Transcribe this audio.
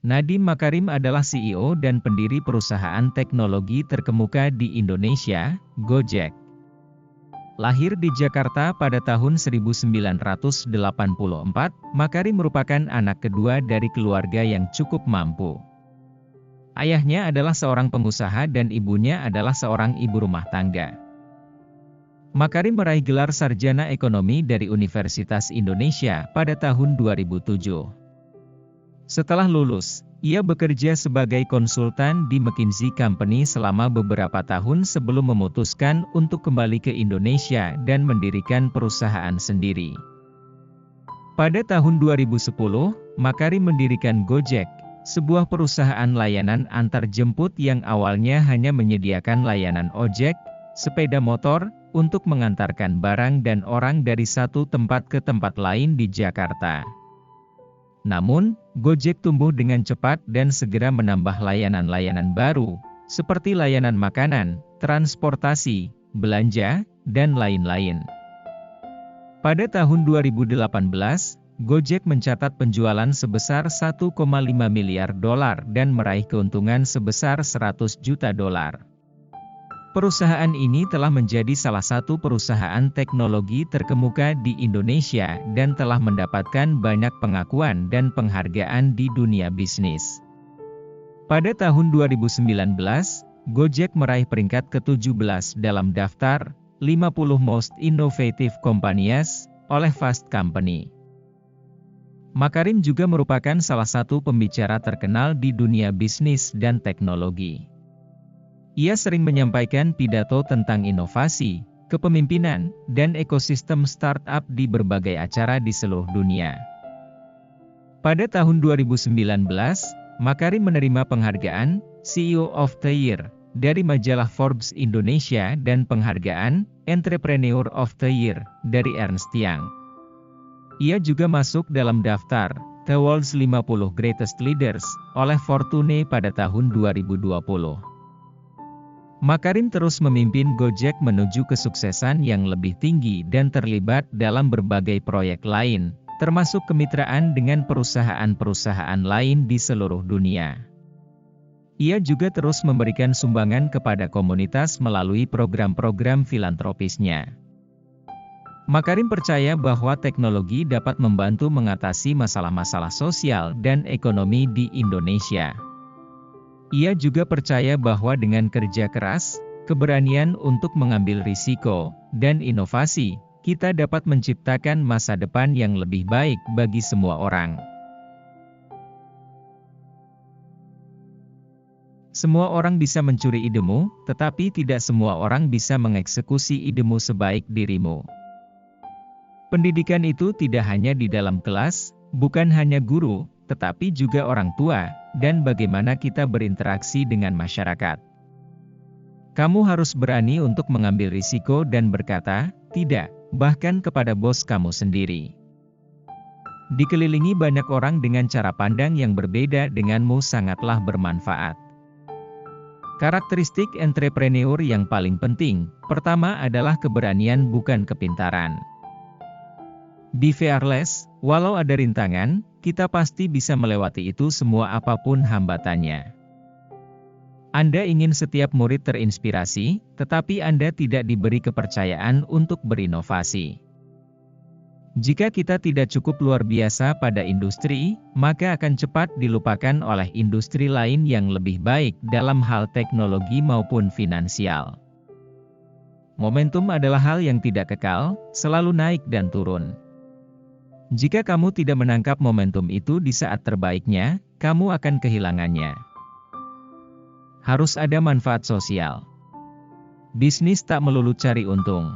Nadiem Makarim adalah CEO dan pendiri perusahaan teknologi terkemuka di Indonesia, Gojek. Lahir di Jakarta pada tahun 1984, Makarim merupakan anak kedua dari keluarga yang cukup mampu. Ayahnya adalah seorang pengusaha dan ibunya adalah seorang ibu rumah tangga. Makarim meraih gelar sarjana ekonomi dari Universitas Indonesia pada tahun 2007. Setelah lulus, ia bekerja sebagai konsultan di McKinsey Company selama beberapa tahun sebelum memutuskan untuk kembali ke Indonesia dan mendirikan perusahaan sendiri. Pada tahun 2010, Makarim mendirikan Gojek, sebuah perusahaan layanan antar jemput yang awalnya hanya menyediakan layanan ojek, sepeda motor, untuk mengantarkan barang dan orang dari satu tempat ke tempat lain di Jakarta. Namun, Gojek tumbuh dengan cepat dan segera menambah layanan-layanan baru, seperti layanan makanan, transportasi, belanja, dan lain-lain. Pada tahun 2018, Gojek mencatat penjualan sebesar $1,5 miliar dan meraih keuntungan sebesar $100 juta. Perusahaan ini telah menjadi salah satu perusahaan teknologi terkemuka di Indonesia dan telah mendapatkan banyak pengakuan dan penghargaan di dunia bisnis. Pada tahun 2019, Gojek meraih peringkat ke-17 dalam daftar 50 Most Innovative Companies oleh Fast Company. Makarim juga merupakan salah satu pembicara terkenal di dunia bisnis dan teknologi. Ia sering menyampaikan pidato tentang inovasi, kepemimpinan, dan ekosistem startup di berbagai acara di seluruh dunia. Pada tahun 2019, Makarim menerima penghargaan CEO of the Year dari majalah Forbes Indonesia dan penghargaan Entrepreneur of the Year dari Ernst Young. Ia juga masuk dalam daftar The World's 50 Greatest Leaders oleh Fortune pada tahun 2020. Makarim terus memimpin Gojek menuju kesuksesan yang lebih tinggi dan terlibat dalam berbagai proyek lain, termasuk kemitraan dengan perusahaan-perusahaan lain di seluruh dunia. Ia juga terus memberikan sumbangan kepada komunitas melalui program-program filantropisnya. Makarim percaya bahwa teknologi dapat membantu mengatasi masalah-masalah sosial dan ekonomi di Indonesia. Ia juga percaya bahwa dengan kerja keras, keberanian untuk mengambil risiko, dan inovasi, kita dapat menciptakan masa depan yang lebih baik bagi semua orang. Semua orang bisa mencuri idemu, tetapi tidak semua orang bisa mengeksekusi idemu sebaik dirimu. Pendidikan itu tidak hanya di dalam kelas, bukan hanya guru, tetapi juga orang tua, dan bagaimana kita berinteraksi dengan masyarakat. Kamu harus berani untuk mengambil risiko dan berkata, tidak, bahkan kepada bos kamu sendiri. Dikelilingi banyak orang dengan cara pandang yang berbeda denganmu sangatlah bermanfaat. Karakteristik entrepreneur yang paling penting, pertama adalah keberanian bukan kepintaran. Be fearless, walau ada rintangan, kita pasti bisa melewati itu semua apapun hambatannya. Anda ingin setiap murid terinspirasi, tetapi Anda tidak diberi kepercayaan untuk berinovasi. Jika kita tidak cukup luar biasa pada industri, maka akan cepat dilupakan oleh industri lain yang lebih baik dalam hal teknologi maupun finansial. Momentum adalah hal yang tidak kekal, selalu naik dan turun. Jika kamu tidak menangkap momentum itu di saat terbaiknya, kamu akan kehilangannya. Harus ada manfaat sosial. Bisnis tak melulu cari untung.